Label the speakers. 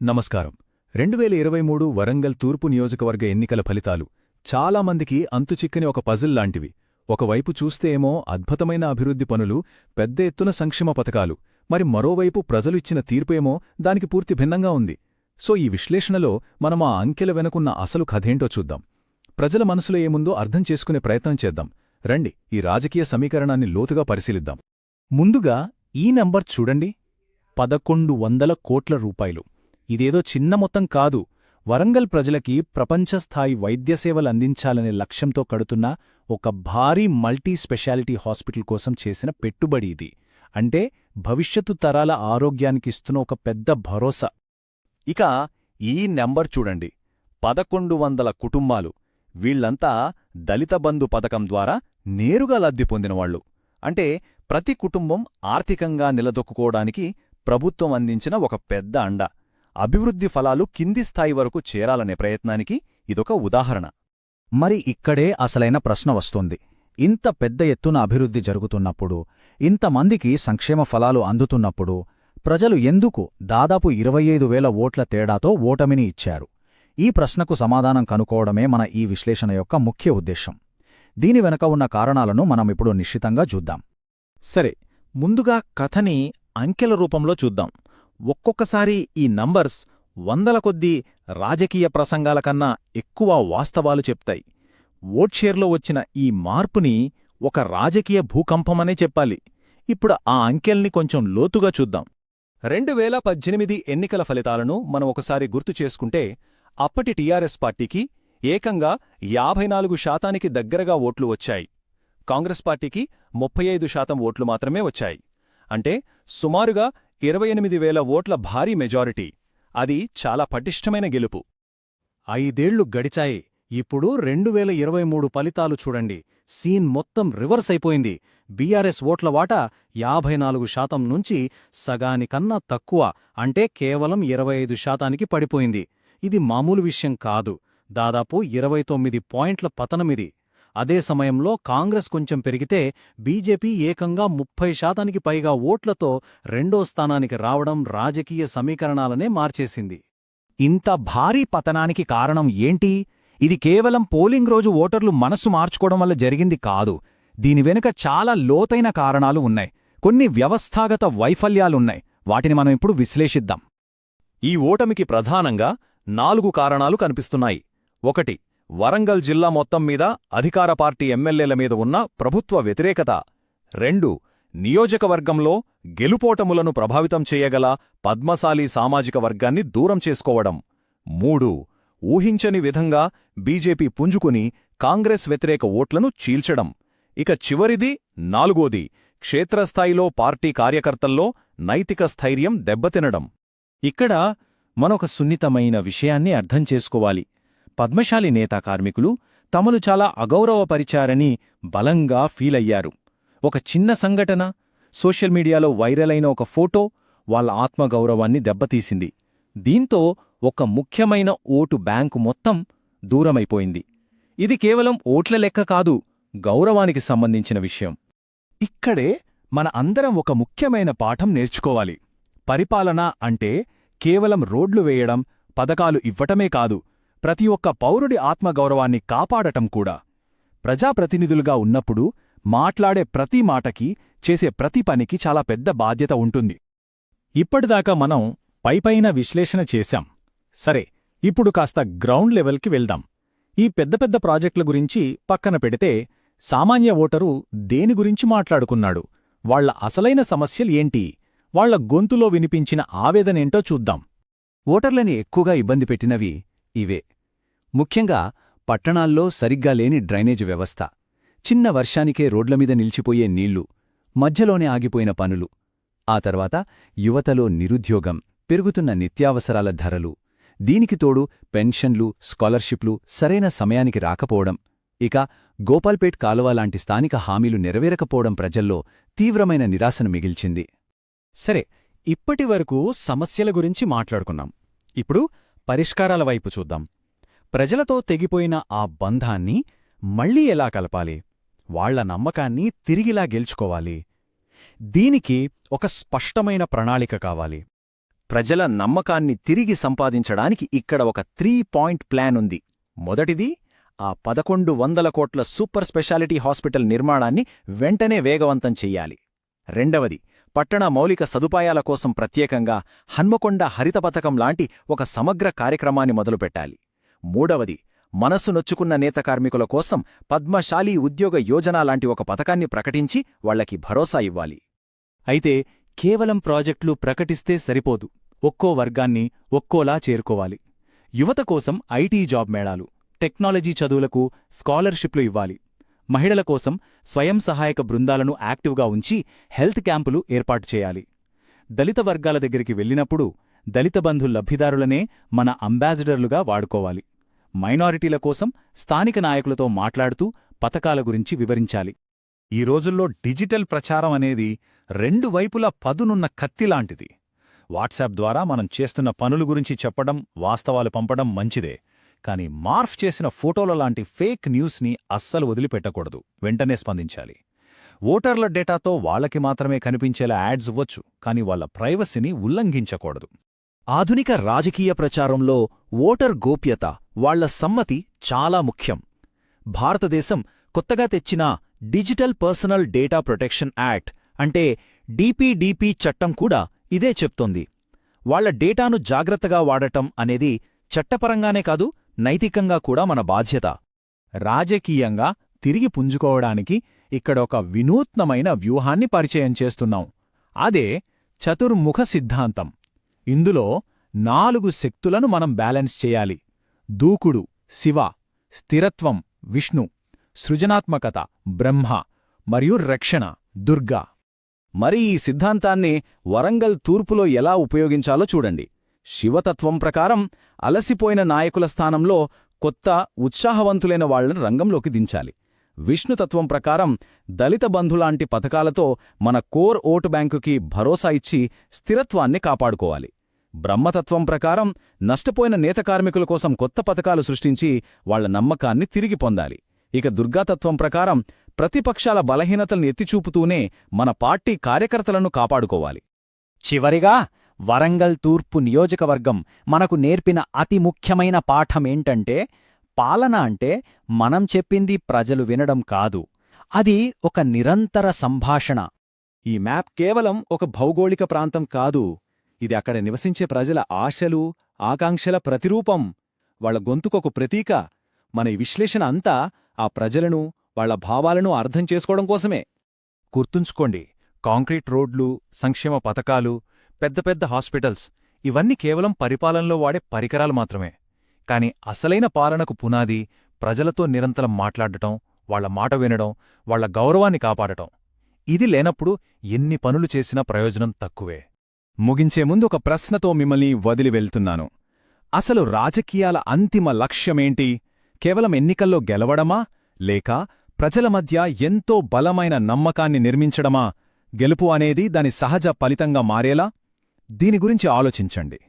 Speaker 1: నమస్కారం. 2023 వరంగల్ తూర్పు నియోజకవర్గ ఎన్నికల ఫలితాలు చాలామందికి అంతుచిక్కని ఒక పజిల్ లాంటివి. ఒకవైపు చూస్తే ఏమో అద్భుతమైన అభివృద్ధి పనులు, పెద్ద ఎత్తున సంక్షేమ పథకాలు, మరి మరోవైపు ప్రజలు ఇచ్చిన తీర్పేమో దానికి పూర్తి భిన్నంగా ఉంది. సో ఈ విశ్లేషణలో మనం ఆ అంకెల వెనుకున్న అసలు కథేంటో చూద్దాం. ప్రజల మనసులో ఏముందో అర్థం చేసుకునే ప్రయత్నం చేద్దాం. రండి, ఈ రాజకీయ సమీకరణాన్ని లోతుగా పరిశీలిద్దాం.
Speaker 2: ముందుగా ఈ నంబర్ చూడండి, 1100 కోట్ల రూపాయలు. ఇదేదో చిన్న మొత్తం కాదు. వరంగల్ ప్రజలకి ప్రపంచస్థాయి వైద్యసేవలందించాలనే లక్ష్యంతో కడుతున్న ఒక భారీ మల్టీ స్పెషాలిటీ హాస్పిటల్ కోసం చేసిన పెట్టుబడి ఇది. అంటే భవిష్యత్తు తరాల ఆరోగ్యానికిస్తున్న ఒక పెద్ద భరోసా.
Speaker 3: ఇక ఈ నెంబర్ చూడండి, 1100 కుటుంబాలు. వీళ్లంతా దళిత బంధు పథకం ద్వారా నేరుగా లబ్ధి పొందినవాళ్లు. అంటే ప్రతి కుటుంబం ఆర్థికంగా నిలదొక్కుకోవడానికి ప్రభుత్వం అందించిన ఒక పెద్ద అండ. అభివృద్ధి ఫలాలు కింది స్థాయి వరకు చేరాలనే ప్రయత్నానికి ఇదొక ఉదాహరణ.
Speaker 2: మరి ఇక్కడే అసలైన ప్రశ్న వస్తుంది. ఇంత పెద్ద ఎత్తున అభివృద్ధి జరుగుతున్నప్పుడు, ఇంతమందికి సంక్షేమ ఫలాలు అందుతున్నప్పుడు ప్రజలు ఎందుకు దాదాపు 25,000 ఓట్ల తేడాతో ఓటమిని ఇచ్చారు? ఈ ప్రశ్నకు సమాధానం కనుకోవడమే మన ఈ విశ్లేషణ యొక్క ముఖ్య ఉద్దేశం. దీని వెనక ఉన్న కారణాలను మనమిప్పుడు నిశ్చితంగా చూద్దాం.
Speaker 4: సరే, ముందుగా కథని అంకెల రూపంలో చూద్దాం. ఒక్కొక్కసారి ఈ నంబర్స్ వందల కొద్దీ రాజకీయ ప్రసంగాల కన్నా ఎక్కువ వాస్తవాలు చెప్తాయి. ఓట్షేర్లో వచ్చిన ఈ మార్పుని ఒక రాజకీయ భూకంపమనే చెప్పాలి. ఇప్పుడు ఆ అంకెల్ని కొంచెం లోతుగా చూద్దాం.
Speaker 3: 2018 ఎన్నికల ఫలితాలను మనం ఒకసారి గుర్తు చేసుకుంటే, అప్పటి టీఆర్ఎస్ పార్టీకి ఏకంగా 54% దగ్గరగా ఓట్లు వచ్చాయి. కాంగ్రెస్ పార్టీకి 35% ఓట్లు మాత్రమే వచ్చాయి. అంటే సుమారుగా 28,000 ఓట్ల భారీ మెజారిటీ. అది చాలా పటిష్టమైన గెలుపు.
Speaker 2: 5 ఏళ్లు గడిచాయి. ఇప్పుడు 2023 ఫలితాలు చూడండి. సీన్ మొత్తం రివర్స్ అయిపోయింది. బీఆర్ఎస్ ఓట్ల వాటా 54% నుంచి సగానికన్నా తక్కువ, అంటే కేవలం 25%కి పడిపోయింది. ఇది మామూలు విషయం కాదు. దాదాపు 29 పాయింట్ల పతనమిది. అదే సమయంలో కాంగ్రెస్ కొంచెం పెరిగితే బీజేపీ ఏకంగా 30%కి పైగా ఓట్లతో రెండో స్థానానికి రావడం రాజకీయ సమీకరణాలనే మార్చేసింది.
Speaker 4: ఇంత భారీ పతనానికి కారణం ఏంటి? ఇది కేవలం పోలింగ్ రోజు ఓటర్లు మనస్సు మార్చుకోవడం వల్ల జరిగింది కాదు. దీని వెనుక చాలా లోతైన కారణాలు ఉన్నాయి. కొన్ని వ్యవస్థాగత వైఫల్యాలున్నాయి. వాటిని మనం ఇప్పుడు విశ్లేషిద్దాం.
Speaker 3: ఈ ఓటమికి ప్రధానంగా 4 కారణాలు కనిపిస్తున్నాయి. 1. వరంగల్ జిల్లా మొత్తం మీద అధికార పార్టీ ఎమ్మెల్యేల మీద ఉన్న ప్రభుత్వ వ్యతిరేకత. 2. నియోజకవర్గంలో గెలుపోటములను ప్రభావితం చేయగల పద్మశాలీ సామాజిక వర్గాన్ని దూరం చేసుకోవడం. 3. ఊహించని విధంగా బీజేపీ పుంజుకుని కాంగ్రెస్ వ్యతిరేక ఓట్లను చీల్చడం. ఇక చివరిది 4ది, క్షేత్రస్థాయిలో పార్టీ కార్యకర్తల్లో నైతిక స్థైర్యం దెబ్బతినడం.
Speaker 4: ఇక్కడ మనొక సున్నితమైన విషయాన్ని అర్థం చేసుకోవాలి. పద్మశాలి నేతా కార్మికులు తమను చాలా అగౌరవపరిచారని బలంగా ఫీలయ్యారు. ఒక చిన్న సంఘటన, సోషల్ మీడియాలో వైరల్ అయిన ఒక ఫోటో వాళ్ళ ఆత్మగౌరవాన్ని దెబ్బతీసింది. దీంతో ఒక ముఖ్యమైన ఓటు బ్యాంకు మొత్తం దూరమైపోయింది. ఇది కేవలం ఓట్ల లెక్క కాదు, గౌరవానికి సంబంధించిన విషయం. ఇక్కడే మన అందరం ఒక ముఖ్యమైన పాఠం నేర్చుకోవాలి. పరిపాలన అంటే కేవలం రోడ్లు వేయడం, పథకాలు ఇవ్వటమే కాదు, ప్రతి ఒక్క పౌరుడి ఆత్మగౌరవాన్ని కాపాడటం కూడా. ప్రజాప్రతినిధులుగా ఉన్నప్పుడు మాట్లాడే ప్రతి మాటకి, చేసే ప్రతి పనికి చాలా పెద్ద బాధ్యత ఉంటుంది. ఇప్పటిదాకా మనం పైపైన విశ్లేషణ చేశాం. సరే, ఇప్పుడు కాస్త గ్రౌండ్ లెవెల్కి వెళ్దాం. ఈ పెద్ద పెద్ద ప్రాజెక్టుల గురించి పక్కన పెడితే సామాన్య ఓటరు దేని గురించి మాట్లాడుకున్నాడు? వాళ్ల అసలైన సమస్యలు ఏంటి? వాళ్ల గొంతులో వినిపించిన ఆవేదనేంటో చూద్దాం.
Speaker 1: ఓటర్లని ఎక్కువగా ఇబ్బంది పెట్టినవి ఇవే. ముఖ్యంగా పట్టణాల్లో సరిగ్గా లేని డ్రైనేజ్ వ్యవస్థ, చిన్న వర్షానికే రోడ్లమీద నిలిచిపోయే నీళ్లు, మధ్యలోనే ఆగిపోయిన పనులు, ఆ తర్వాత యువతలో నిరుద్యోగం, పెరుగుతున్న నిత్యావసరాల ధరలు, దీనికి తోడు పెన్షన్లు, స్కాలర్షిప్లు సరైన సమయానికి రాకపోవడం, ఇక గోపాల్పేట్ కాలువ లాంటి స్థానిక హామీలు నెరవేరకపోవడం ప్రజల్లో తీవ్రమైన నిరాశను మిగిల్చింది.
Speaker 4: సరే, ఇప్పటివరకు సమస్యల గురించి మాట్లాడుకున్నాం. ఇప్పుడు పరిష్కారాల వైపు చూద్దాం. ప్రజలతో తెగిపోయిన ఆ బంధాన్ని మళ్లీ ఎలా కలపాలి? వాళ్ల నమ్మకాన్ని తిరిగిలా గెలుచుకోవాలి. దీనికి ఒక స్పష్టమైన ప్రణాళిక కావాలి.
Speaker 3: ప్రజల నమ్మకాన్ని తిరిగి సంపాదించడానికి ఇక్కడ ఒక 3-పాయింట్ ప్లాన్ ఉంది. మొదటిది, ఆ 1100 కోట్ల సూపర్ స్పెషాలిటీ హాస్పిటల్ నిర్మాణాన్ని వెంటనే వేగవంతం చెయ్యాలి. రెండవది, పట్టణ మౌలిక సదుపాయాల కోసం ప్రత్యేకంగా హన్మకొండ హరిత పథకం లాంటి ఒక సమగ్ర కార్యక్రమాన్ని మొదలుపెట్టాలి. మూడవది, మనసు నొచ్చుకున్న నేత కార్మికుల కోసం పద్మశాలి ఉద్యోగ యోజన లాంటి ఒక పథకాన్ని ప్రకటించి వాళ్లకి భరోసా ఇవ్వాలి.
Speaker 1: అయితే కేవలం ప్రాజెక్టులు ప్రకటిస్తే సరిపోదు. ఒక్కో వర్గాన్ని ఒక్కోలా చేరుకోవాలి. యువత కోసం ఐటీ జాబ్ మేళాలు, టెక్నాలజీ చదువులకు స్కాలర్షిప్లు ఇవ్వాలి. మహిళల కోసం స్వయం సహాయక బృందాలను యాక్టివ్గా ఉంచి హెల్త్ క్యాంపులు ఏర్పాటు చేయాలి. దళిత వర్గాల దగ్గరికి వెళ్ళినప్పుడు దళిత బంధు లబ్ధిదారులనే మన అంబాసిడర్లుగా వాడుకోవాలి. మైనారిటీల కోసం స్థానిక నాయకులతో మాట్లాడుతూ పథకాల గురించి వివరించాలి.
Speaker 3: ఈ రోజుల్లో డిజిటల్ ప్రచారం అనేది రెండు వైపులా పదునున్న కత్తిలాంటిది. వాట్సాప్ ద్వారా మనం చేస్తున్న పనుల గురించి చెప్పడం, వాస్తవాలు పంపడం మంచిదే. కానీ మార్ఫ్ చేసిన ఫోటోల లాంటి ఫేక్ న్యూస్ని అస్సలు వదిలిపెట్టకూడదు. వెంటనే స్పందించాలి. ఓటర్ల డేటాతో వాళ్ళకి మాత్రమే కనిపించేలా యాడ్స్ ఇవ్వచ్చు, కానీ వాళ్ళ ప్రైవసీని ఉల్లంఘించకూడదు.
Speaker 1: ఆధునిక రాజకీయ ప్రచారంలో ఓటర్ గోప్యత, వాళ్ల సమ్మతి చాలా ముఖ్యం. భారతదేశం కొత్తగా తెచ్చిన digital personal data protection act అంటే డీపీడీపీ చట్టం కూడా ఇదే చెప్తోంది. వాళ్ల డేటాను జాగ్రత్తగా వాడటం అనేది చట్టపరంగానే కాదు, నైతికంగా కూడా మన బాధ్యత. రాజకీయంగా తిరిగి పుంజుకోవడానికి ఇక్కడొక వినూత్నమైన వ్యూహాన్ని పరిచయం చేస్తున్నాం. అదే చతుర్ముఖ సిద్ధాంతం. ఇందులో 4 శక్తులను మనం బ్యాలెన్స్ చేయాలి. దూకుడు శివ, స్థిరత్వం విష్ణు, సృజనాత్మకత బ్రహ్మ మరియు రక్షణ దుర్గా.
Speaker 3: మరి ఈ సిద్ధాంతాన్ని వరంగల్ తూర్పులో ఎలా ఉపయోగించాలో చూడండి. శివతత్వం ప్రకారం అలసిపోయిన నాయకుల స్థానంలో కొత్త, ఉత్సాహవంతులైన వాళ్లను రంగంలోకి దించాలి. విష్ణుతత్వం ప్రకారం దళిత బంధులాంటి పథకాలతో మన కోర్ ఓటు బ్యాంకుకి భరోసా ఇచ్చి స్థిరత్వాన్ని కాపాడుకోవాలి. బ్రహ్మతత్వం ప్రకారం నష్టపోయిన నేత కార్మికుల కోసం కొత్త పథకాలు సృష్టించి వాళ్ల నమ్మకాన్ని తిరిగి పొందాలి. ఇక దుర్గాతత్వం ప్రకారం ప్రతిపక్షాల బలహీనతల్ని ఎత్తిచూపుతూనే మన పార్టీ కార్యకర్తలను కాపాడుకోవాలి.
Speaker 1: చివరిగా వరంగల్ తూర్పు నియోజకవర్గం మనకు నేర్పిన అతి ముఖ్యమైన పాఠమేంటంటే, పాలన అంటే మనం చెప్పింది ప్రజలు వినడం కాదు, అది ఒక నిరంతర సంభాషణ.
Speaker 3: ఈ మ్యాప్ కేవలం ఒక భౌగోళిక ప్రాంతం కాదు, ఇది అక్కడ నివసించే ప్రజల ఆశలు, ఆకాంక్షల ప్రతిరూపం, వాళ్ల గొంతుకొక ప్రతీక. మన ఈ విశ్లేషణ అంతా ఆ ప్రజలను, వాళ్ల భావాలను అర్థం చేసుకోవడం కోసమే. గుర్తుంచుకోండి, కాంక్రీట్ రోడ్లు, సంక్షేమ పథకాలు, పెద్ద పెద్ద హాస్పిటల్స్ ఇవన్నీ కేవలం పరిపాలనలో వాడే పరికరాలు మాత్రమే. కాని అసలైన పాలనకు పునాది ప్రజలతో నిరంతరం మాట్లాడటం, వాళ్ల మాట వినడం, వాళ్ల గౌరవాన్ని కాపాడటం. ఇది లేనప్పుడు ఎన్ని పనులు చేసినా ప్రయోజనం తక్కువే.
Speaker 1: ముగించే ముందు ఒక ప్రశ్నతో మిమ్మల్ని వదిలి వెళ్తున్నాను. అసలు రాజకీయాల అంతిమ లక్ష్యమేంటి? కేవలం ఎన్నికల్లో గెలవడమా, లేక ప్రజల మధ్య ఎంతో బలమైన నమ్మకాన్ని నిర్మించడమా? గెలుపు అనేది దాని సహజ ఫలితంగా మారేలా? దీని గురించి ఆలోచించండి.